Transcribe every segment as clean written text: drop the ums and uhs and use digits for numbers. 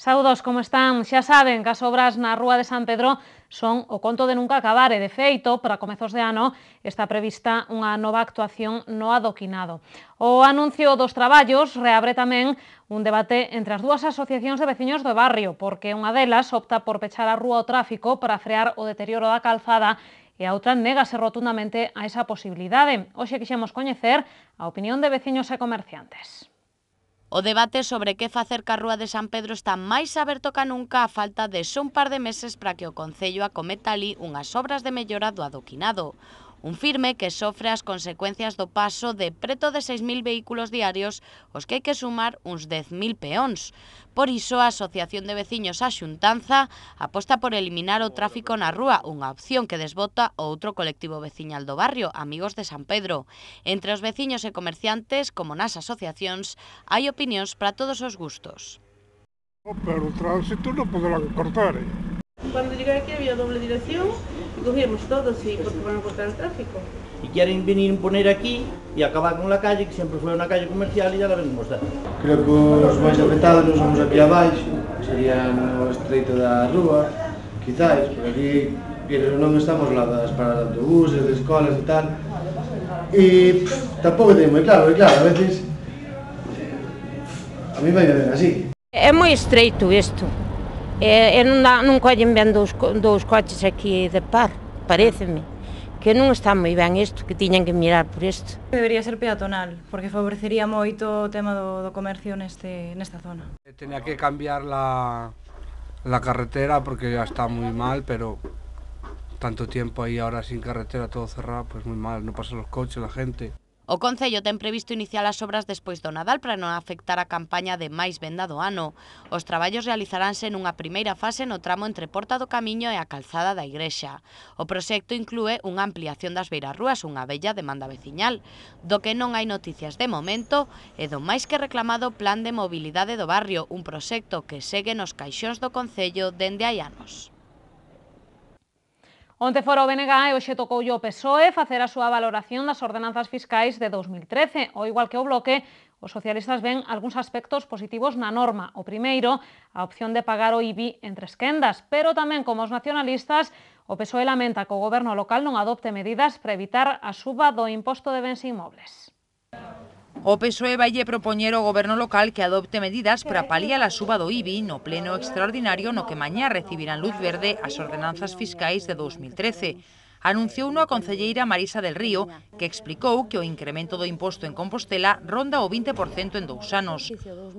Saúdos, como están? Xa saben que as obras na Rúa de San Pedro son o conto de nunca acabar e, de feito, para comezos de ano está prevista unha nova actuación no adoquinado. O anuncio dos traballos reabre tamén un debate entre as dúas asociacións de veciños do barrio, porque unha delas opta por pechar a rúa ao tráfico para frear o deterioro da calzada e a outra négase rotundamente a esa posibilidade. Hoxe quixemos coñecer a opinión de veciños e comerciantes. O debate sobre que facer ca Rúa de San Pedro está máis aberto ca nunca a falta de só un par de meses para que o Concello acometa ali unhas obras de mellora do adoquinado. Un firme que sofre as consecuencias do paso de preto de 6.000 vehículos diarios, os que hai que sumar uns 10.000 peóns. Por iso, a Asociación de Veciños A Xuntanza aposta por eliminar o tráfico na rúa, unha opción que desbota o outro colectivo veciñal do barrio, Amigos de San Pedro. Entre os veciños e comerciantes, como nas asociacións, hai opinións para todos os gustos. Pero o tránsito non poderá cortar, Cuando llegué aquí había doble dirección y cogíamos todos, sí, porque van a cortar el tráfico. Y quieren venir poner aquí y acabar con la calle, que siempre fue una calle comercial y ya la ven mostrar. Creo que os máis afectados non somos aquí abaixo, sería no estreito da rúa, quizáis, porque aquí, quieres ou non, estamos lá das paradas de autobuses, de escolas e tal. E tampouco ten moi claro, a veces a mí vai ben así. É moi estreito isto. E non collen ben dous coches aquí de par, pareceme. Que non está moi ben isto, que tiñan que mirar por isto. Debería ser peatonal, porque favorecería moito o tema do comercio nesta zona. Tenía que cambiar la carretera porque ya está muy mal, pero tanto tiempo ahí ahora sin carretera, todo cerrado, pues muy mal, no pasan los coches, la gente. O Concello ten previsto iniciar as obras despois do Nadal para non afectar a campaña de máis venda do ano. Os traballos realizaránse nunha primeira fase no tramo entre Porta do Camiño e a calzada da Igrexa. O proxecto inclúe unha ampliación das beirarrúas, unha bella demanda veciñal, do que non hai noticias de momento e do máis que reclamado Plan de Mobilidade do Barrio, un proxecto que segue nos caixóns do Concello dende hai anos. Onte fora o BNG e hoxe tocoulle ao PSOE facer a súa valoración das ordenanzas fiscais de 2013. Ao igual que o Bloque, os socialistas ven algúns aspectos positivos na norma. O primeiro, a opción de pagar o IBI entre esquendas, pero tamén, como os nacionalistas, o PSOE lamenta que o goberno local non adopte medidas para evitar a suba do imposto de bens inmobles. O PSOE vaille propoñer ao goberno local que adopte medidas para paliar a suba do IBI no pleno extraordinario no que mañá recibirán luz verde as ordenanzas fiscais de 2013. Anunciouno a concelleira Marisa del Río, que explicou que o incremento do imposto en Compostela ronda o 20% en 2 anos.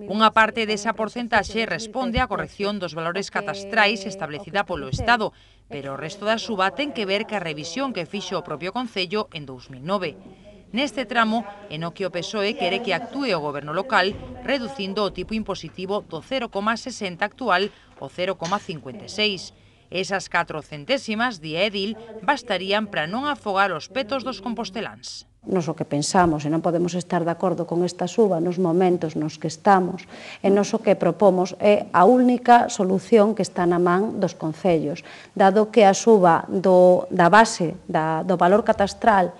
Unha parte desa porcentaxe responde á corrección dos valores catastrais establecida polo Estado, pero o resto da suba ten que ver ca revisión que fixo o propio Concello en 2009. Neste tramo, en o que o PSOE quere que actúe o goberno local, reducindo o tipo impositivo do 0,60 actual ao 0,56. Esas 4 centésimas, di Edil, bastarían para non afogar os petos dos composteláns. Nos o que pensamos e non podemos estar de acordo con esta suba nos momentos nos que estamos e nos o que propomos é a única solución que está na man dos concellos, dado que a suba da base do valor catastral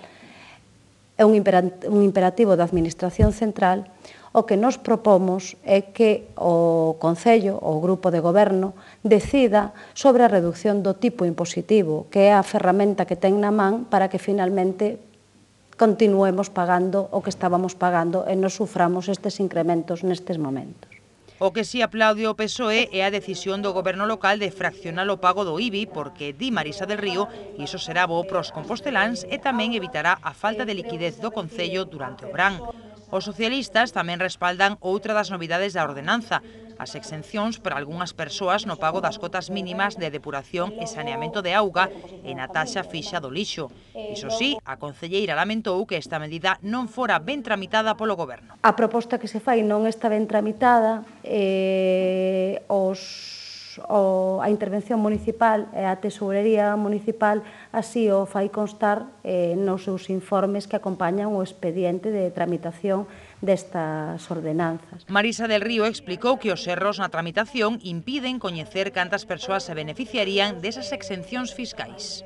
é un imperativo da Administración Central, o que nos propomos é que o Concello, o Grupo de Goberno, decida sobre a reducción do tipo impositivo, que é a ferramenta que ten na man para que finalmente continuemos pagando o que estábamos pagando e nos suframos estes incrementos nestes momentos. O que si aplaude o PSOE é a decisión do goberno local de fraccionar o pago do IBI porque, di Marisa del Río, iso será bo pros composteláns e tamén evitará a falta de liquidez do Concello durante o verán. Os socialistas tamén respaldan outra das novidades da ordenanza, as exencións para algunhas persoas no pago das cotas mínimas de depuración e saneamento de auga e na taxa fixa do lixo. Iso sí, a concelleira lamentou que esta medida non fora ben tramitada polo goberno. A proposta que se fai non está ben tramitada, a intervención municipal e a tesourería municipal así o fai constar nos seus informes que acompañan o expediente de tramitación destas ordenanzas. Marisa del Río explicou que os erros na tramitación impiden coñecer cantas persoas se beneficiarían desas exencións fiscais.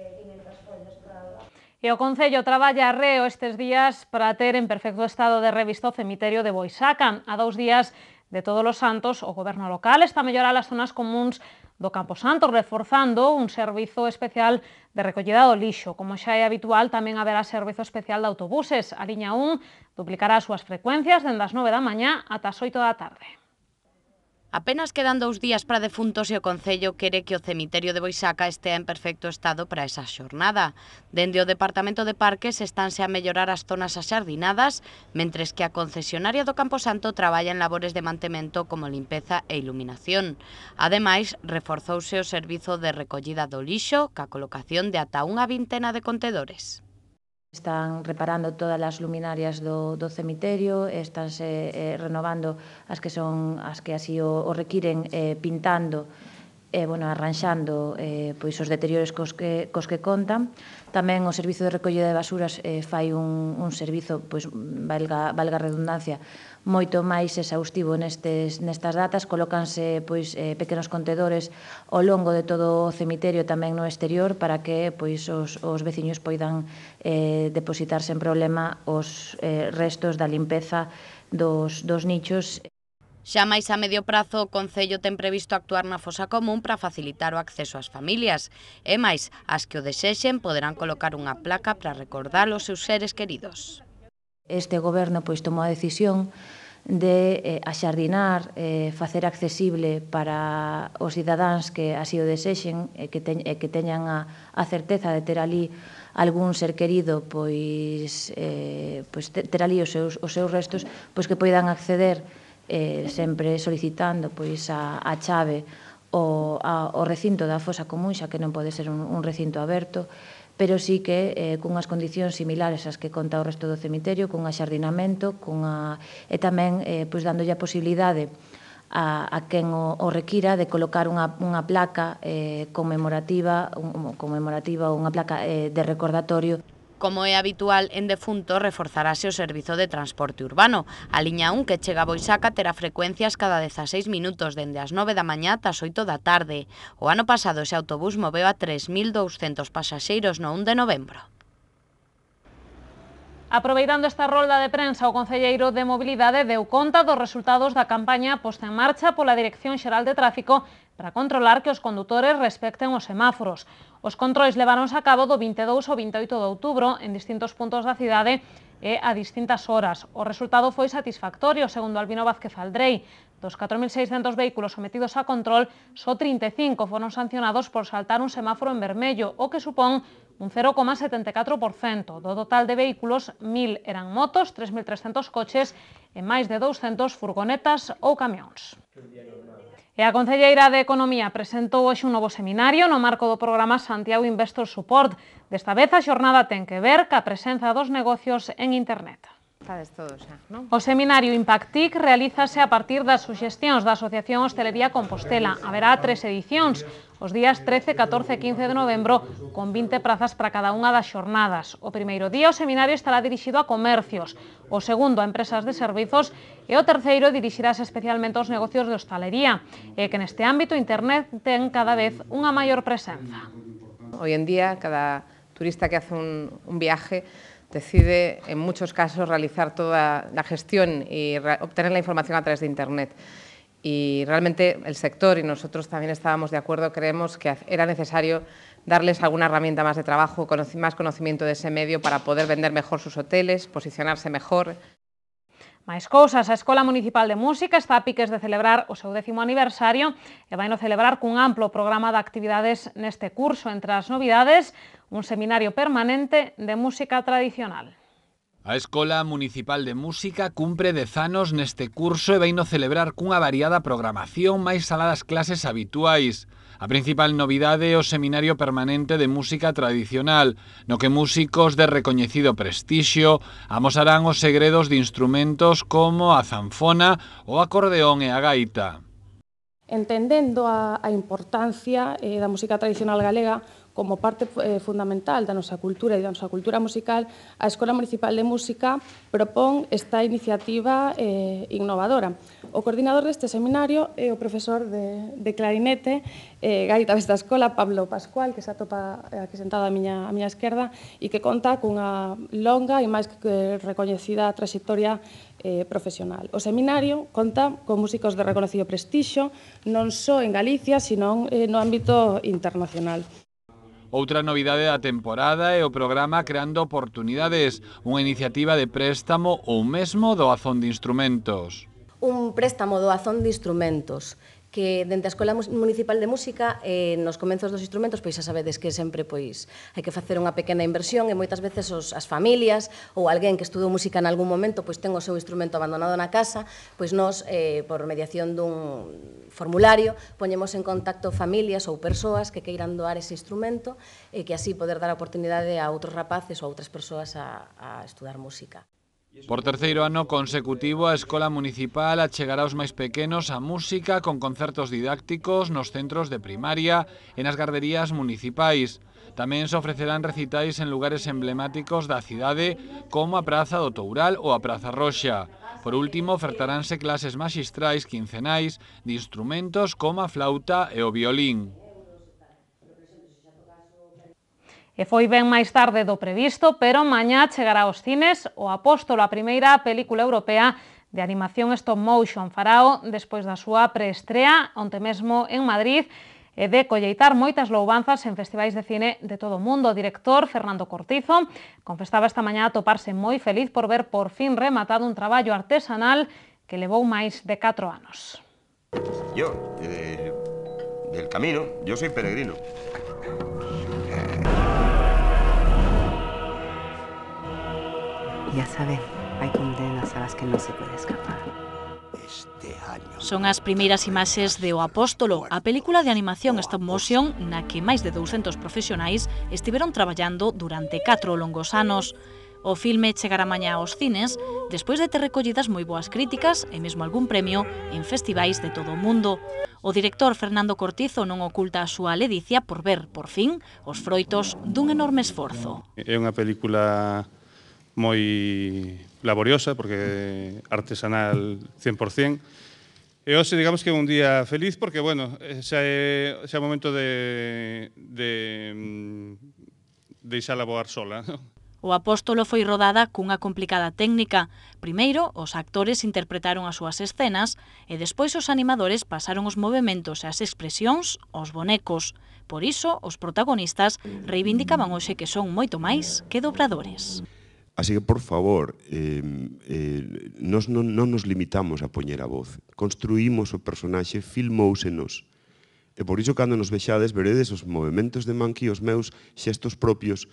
E o Concello traballa arreo estes días para ter en perfecto estado de revista o cemiterio de Boisaca. A 2 días de Todos os Santos, o Goberno local está a mellorar as zonas comúns do Camposanto, reforzando un servizo especial de recollida do lixo. Como xa é habitual, tamén haberá servizo especial de autobuses. A liña 1 duplicará as súas frecuencias dende as 9 da mañá ata as 8 da tarde. Apenas quedan 2 días para defuntos e o Concello quere que o cemiterio de Boisaca estea en perfecto estado para esa xornada. Dende o Departamento de Parques estánse a mellorar as zonas axardinadas, mentres que a concesionaria do Camposanto traballa en labores de mantemento como limpeza e iluminación. Ademais, reforzouse o servizo de recollida do lixo ca colocación de ata unha vintena de contedores. Están reparando todas as luminarias do cemiterio, estánse renovando as que así o requiren, pintando, arranxando pois os deteriores cos que contan. Tamén o Servizo de Recollida de Basuras fai un servizo, pois valga a redundancia, moito máis exhaustivo nestas datas. Colócanse pois pequenos contedores ao longo de todo o cemiterio, tamén no exterior, para que pois os veciños poidan depositar sen problema os restos da limpeza dos nichos. Xa máis a medio prazo, o Concello ten previsto actuar na fosa común para facilitar o acceso ás familias. E máis, as que o desexen poderán colocar unha placa para recordar os seus seres queridos. Este goberno pois tomou a decisión de axardinar, facer accesible para os cidadáns que así o desexen e que teñan a certeza de ter ali algún ser querido, pois ter ali os seus restos, pois que poidan acceder sempre solicitando pois a chave ao recinto da fosa común, xa que non pode ser un recinto aberto, pero sí que cunhas condicións similares ás que conta o resto do cemiterio, cun axardinamento, e tamén pois dándolle a posibilidade a quen o requira de colocar unha placa conmemorativa, unha placa de recordatorio. Como é habitual en defunto, reforzarase o servizo de transporte urbano. A liña 1 que chega a Boisaca terá frecuencias cada 16 minutos, dende as 9 da mañá ata as 8 da tarde. O ano pasado ese autobús moveu a 3.200 pasaxeiros no 1 de novembro. Aproveitando esta rolda de prensa, o concelleiro de Mobilidade deu conta dos resultados da campaña posta en marcha pola Dirección Xeral de Tráfico para controlar que os condutores respecten os semáforos. Os controis leváronse a cabo do 22 ao 28 de outubro en distintos puntos da cidade e a distintas horas. O resultado foi satisfactorio, segundo Albino Vázquez Aldrei. Dos 4.600 vehículos sometidos a control, só 35 foron sancionados por saltar un semáforo en vermello, o que supón un 0,74%. Do total de vehículos, 1.000 eran motos, 3.300 coches e máis de 200 furgonetas ou camións. E a concelleira de Economía presentou hoxe un novo seminario no marco do programa Santiago Investor Support. Desta vez a xornada ten que ver ca presenza dos negocios en internet. O seminario Impactic realízase a partir das suxestións da Asociación Hostelería Compostela. Haberá 3 edicións, os días 13, 14 e 15 de novembro, con 20 prazas para cada unha das xornadas. O primeiro día o seminario estará dirixido a comercios, o segundo a empresas de servizos e o terceiro dirixirase especialmente aos negocios de hostalería, e que neste ámbito internet ten cada vez unha maior presenza. Hoy en día, cada turista que hace un viaje decide, en muchos casos, realizar toda la gestión y obtener la información a través de Internet. Y realmente el sector, y nosotros también estábamos de acuerdo, creemos que era necesario darles alguna herramienta más de trabajo, más conocimiento de ese medio para poder vender mejor sus hoteles, posicionarse mejor. Máis cousas, a Escola Municipal de Música está a piques de celebrar o seu 10º aniversario e vaino celebrar cun amplo programa de actividades neste curso. Entre as novidades, un seminario permanente de música tradicional. A Escola Municipal de Música cumpre 10 anos neste curso e vaino celebrar cunha variada programación máis alá das clases habituais. A principal novidade é o Seminario Permanente de Música Tradicional, no que músicos de recoñecido prestixio amosarán os segredos de instrumentos como a zanfona, o acordeón e a gaita. Entendendo a importancia da música tradicional galega como parte fundamental da nosa cultura e da nosa cultura musical, a Escola Municipal de Música propón esta iniciativa innovadora. O coordinador deste seminario é o profesor de clarinete, gaita desta escola, Pablo Pascual, que se atopa aquí sentado á miña esquerda e que conta cunha longa e máis que recoñecida trayectoria profesional. O seminario conta con músicos de reconocido prestixio, non só en Galicia, sino no ámbito internacional. Outra novidade da temporada é o programa Creando Oportunidades, unha iniciativa de préstamo ou mesmo doazón de instrumentos. Un préstamo doazón de instrumentos que dende a Escola Municipal de Música nos comenzos dos instrumentos, pois xa sabedes que sempre hai que facer unha pequena inversión e moitas veces as familias ou alguén que estudou música en algún momento pois ten o seu instrumento abandonado na casa, pois nós, por mediación dun formulario, poñemos en contacto familias ou persoas que queiran doar ese instrumento e que así poder dar a oportunidade a outros rapaces ou a outras persoas a estudar música. Por terceiro ano consecutivo, a Escola Municipal achegará aos máis pequenos a música con concertos didácticos nos centros de primaria e nas garderías municipais. Tamén se ofrecerán recitais en lugares emblemáticos da cidade como a Praza do Toural ou a Praza Roxa. Por último, ofertaránse clases maxistrais quincenais de instrumentos como a flauta e o violín. E foi ben máis tarde do previsto, pero mañá chegará aos cines o Apóstolo, a primeira película europea de animación stop motion. Farao despois da súa preestrea, onte mesmo en Madrid, e de colleitar moitas louvanzas en festivais de cine de todo o mundo. O director Fernando Cortizo confesaba esta mañá atoparse moi feliz por ver por fin rematado un traballo artesanal que levou máis de 4 anos. Yo, del camino, yo soy peregrino. Ya saben, hay condenas a las que no se puede escapar. Son as primeiras imaxes de O Apóstolo, a película de animación stop motion na que máis de 200 profesionais estiveron traballando durante 4 longos anos. O filme chegará mañá aos cines despois de ter recollidas moi boas críticas e mesmo algún premio en festivais de todo o mundo. O director Fernando Cortizo non oculta a súa ledicia por ver, por fin, os froitos dun enorme esforzo. É unha película moi laboriosa, porque artesanal 100%. E hoxe, digamos que é un día feliz, porque, bueno, xa é o momento de deixala voar sola, non? O Apóstolo foi rodada cunha complicada técnica. Primeiro, os actores interpretaron as súas escenas e despois os animadores pasaron os movementos e as expresións aos bonecos. Por iso, os protagonistas reivindicaban hoxe que son moito máis que dobradores. Así que, por favor, non nos limitamos a poñer a voz. Construímos o personaxe, filmóusenos. E por iso, cando nos vexades, veredes os movementos de man que os meus xestos propios,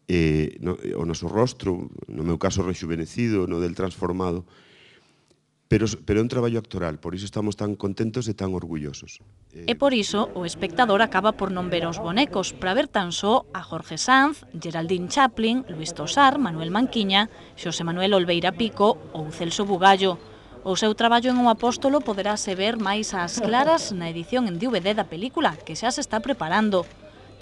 o noso rostro, no meu caso rexuvenecido, no del transformado, pero é un traballo actoral, por iso estamos tan contentos e tan orgullosos. E por iso o espectador acaba por non ver os bonecos, para ver tan só a Jorge Sanz, Geraldine Chaplin, Luis Tosar, Manuel Manquiña, Xosé Manuel Olveira Pico ou Celso Bugallo. O seu traballo en O Apóstolo poderase ver máis ás claras na edición en DVD da película, que xa se está preparando.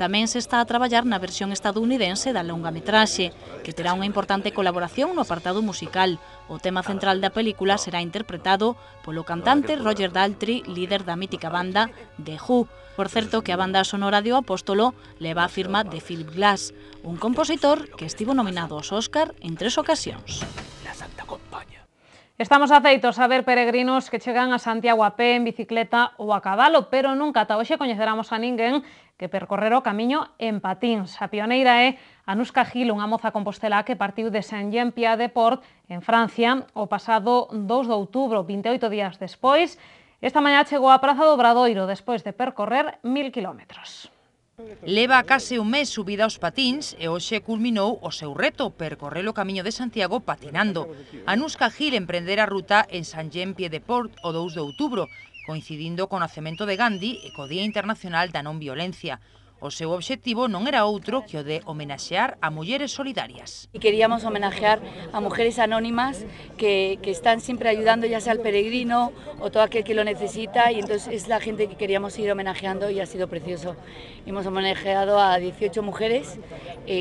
Tamén se está a traballar na versión estadounidense da longametraxe, que terá unha importante colaboración no apartado musical. O tema central da película será interpretado polo cantante Roger Daltrey, líder da mítica banda The Who. Por certo, que a banda sonora de O Apóstolo leva a firma de Philip Glass, un compositor que estivo nominado aos Óscar en 3 ocasións. Estamos afeitos a ver peregrinos que chegan a Santiago a pé, en bicicleta ou a cabalo, pero nunca ata hoxe coñeceramos a ninguén que percorrer o camiño en patíns. A pioneira é Anuska Gil, unha moza compostelá que partiu de Saint-Jean-Pied-de-Port, en Francia, o pasado 2 de outubro, 28 días despois. Esta mañá chegou á Praza do Obradoiro despois de percorrer 1000 kilómetros. Leva case un mes subida aos patíns e hoxe culminou o seu reto, percorrer o camiño de Santiago patinando. Anuska Gil emprendera a ruta en Saint-Jean-Pied-de-Port o 2 de outubro, coincidindo co nacemento de Gandhi e co Día Internacional da Non Violencia. O seu obxectivo non era outro que o de homenaxear a mulleres solidarias. Y queríamos homenajear a mujeres anónimas que están siempre ayudando, ya sea al peregrino o todo aquel que lo necesita, y entonces es la gente que queríamos ir homenajeando y ha sido precioso. Hemos homenajeado a 18 mujeres,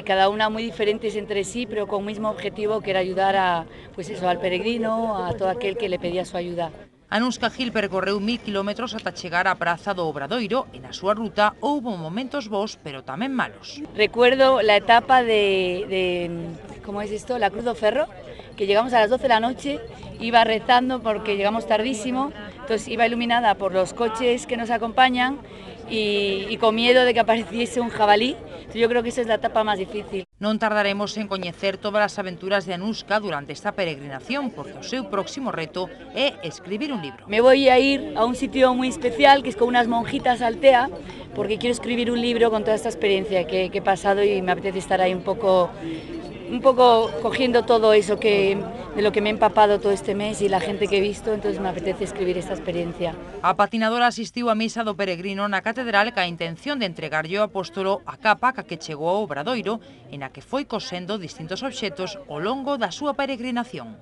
cada una muy diferentes entre sí, pero con un mismo objetivo, que era ayudar al peregrino, a todo aquel que le pedía su ayuda. Anuska Gil percorreu 1000 kilómetros ata chegar á Praza do Obradoiro e na súa ruta houbo momentos bons, pero tamén malos. Recuerdo la etapa ¿cómo es esto? La Cruz do Ferro, que llegamos a las 12 de la noche, iba rezando porque llegamos tardísimo, entonces iba iluminada por los coches que nos acompañan y con miedo de que apareciese un jabalí. Yo creo que esa es la etapa más difícil. Non tardaremos en coñecer todas as aventuras de Anuska durante esta peregrinación, porque o seu próximo reto é escribir un libro. Me voy a ir a un sitio muy especial, que es con unas monjitas Altea, porque quiero escribir un libro con toda esta experiencia que he pasado, y me apetece estar ahí un poco cogiendo todo eso de lo que me he empapado todo este mes y la gente que he visto, entonces me apetece escribir esta experiencia. A patinadora asistiu á misa do peregrino na catedral ca intención de entregarlle ao apóstolo a capa ca que chegou ao Obradoiro e na que foi cosendo distintos obxetos ao longo da súa peregrinación.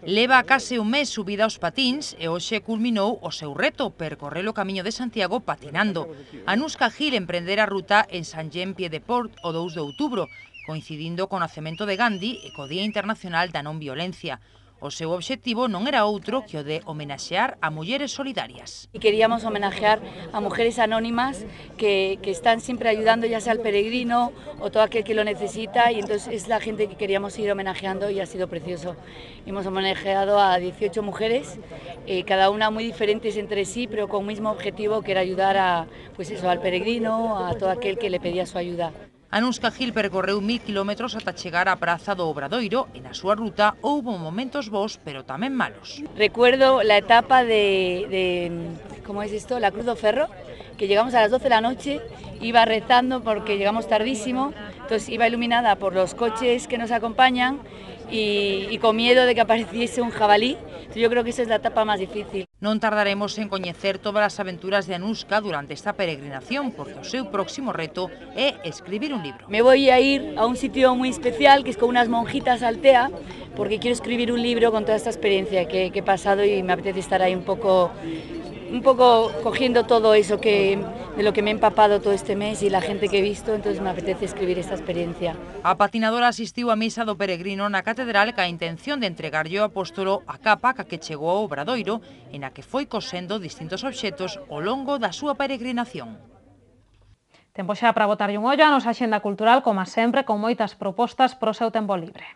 Leva case un mes subida aos patins e hoxe culminou o seu reto, percorrer o Camiño de Santiago patinando. Anuska Gil emprendera a ruta en Saint-Jean-Pied-de-Port o 2 de outubro, coincidindo co nacemento de Gandhi e co Día Internacional da Non Violencia. O seu obxectivo non era outro que o de homenaxear a mulleres solidarias. Y queríamos homenajear a mujeres anónimas que están siempre ayudando, ya sea al peregrino o todo aquel que lo necesita, y entonces es la gente que queríamos ir homenajeando y ha sido precioso. Hemos homenajeado a 18 mujeres, cada una muy diferentes entre sí, pero con un mismo objetivo, que era ayudar al peregrino, a todo aquel que le pedía su ayuda. Anuska Gil percorreu 1000 kilómetros ata chegar á Praza do Obradoiro e na súa ruta houbo momentos bons, pero tamén malos. Recuerdo la etapa ¿cómo es esto? La Cruz do Ferro, que llegamos a las 12 de la noche, iba rezando porque llegamos tardísimo, entonces iba iluminada por los coches que nos acompañan y con miedo de que apareciese un jabalí. Yo creo que esa es la etapa más difícil. Non tardaremos en coñecer todas as aventuras de Anuska durante esta peregrinación, porque o seu próximo reto é escribir un libro. Me voy a ir a un sitio muy especial, que es con unas monjitas Altea, porque quiero escribir un libro con toda esta experiencia que he pasado, y me apetece estar ahí un poco cogiendo todo eso de lo que me he empapado todo este mes y la gente que he visto, entonces me apetece escribir esta experiencia. A patinadora asistiu á misa do peregrino na catedral ca intención de entregarlle ao apóstolo a capa ca que chegou ao Obradoiro e na que foi cosendo distintos obxetos ao longo da súa peregrinación. Tempo xa para botarlle un ollo a nosa axenda cultural, como sempre, con moitas propostas para o seu tempo libre.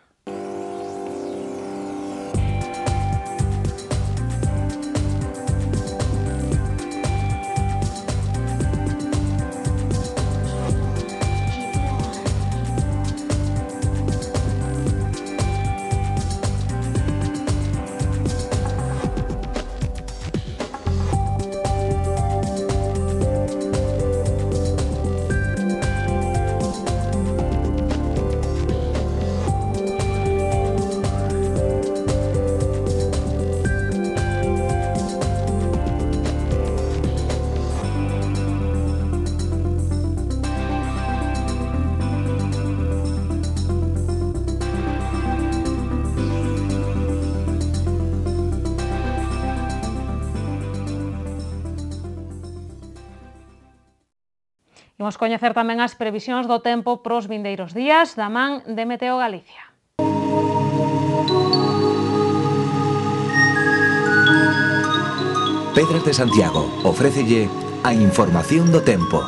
Imos coñecer tamén as previsións do tempo para os vindeiros días da man de Meteo Galicia. Pedras de Santiago ofrécelle a información do tempo.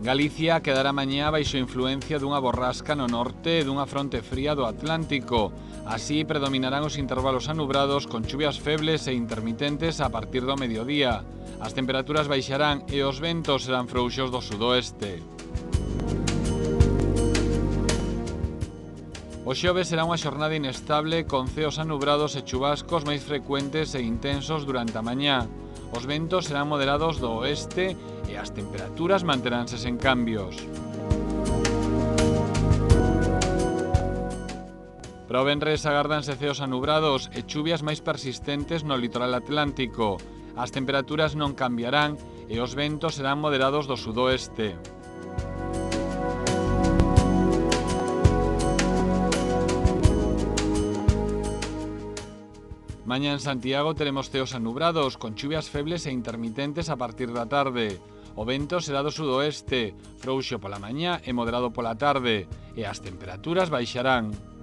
Galicia quedará mañá baixo influencia dunha borrasca no norte e dunha fronte fría do Atlántico. Así predominarán os intervalos anubrados con chuvias febles e intermitentes a partir do mediodía. As temperaturas baixarán e os ventos serán frouxos do sudoeste. O xoves será unha xornada inestable con ceos anubrados e chubascos máis frecuentes e intensos durante a mañá. Os ventos serán moderados do oeste e as temperaturas manteránse sen cambios. Para o venres agárdanse ceos anubrados e chuvias máis persistentes no litoral atlántico. As temperaturas non cambiarán e os ventos serán moderados do sudoeste. Mañá en Santiago teremos ceos anubrados, con chuvias febles e intermitentes a partir da tarde. O vento será do sudoeste, frouxo pola mañá e moderado pola tarde, e as temperaturas baixarán.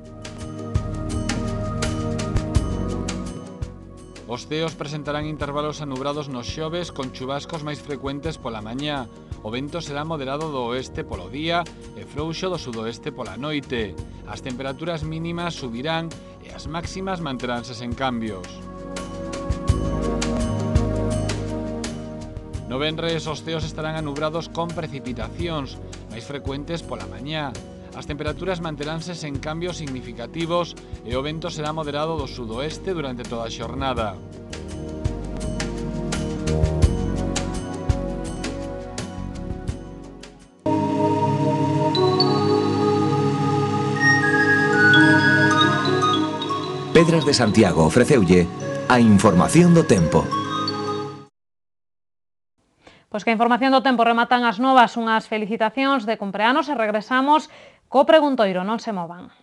Os ceos presentarán intervalos anubrados nos xoves con chubascos máis frecuentes pola mañá. O vento será moderado do oeste polo día e frouxo do sudoeste pola noite. As temperaturas mínimas subirán e as máximas manteránse sen cambios. No venres os ceos estarán anubrados con precipitacións máis frecuentes pola mañá. As temperaturas manteránse sen cambios significativos e o vento será moderado do sudoeste durante toda a xornada. Pedras de Santiago ofreceulle a información do tempo. Pois que a información do tempo rematan as novas, unhas felicitacións de cumpleanos e regresamos co preguntoiro, non se movan.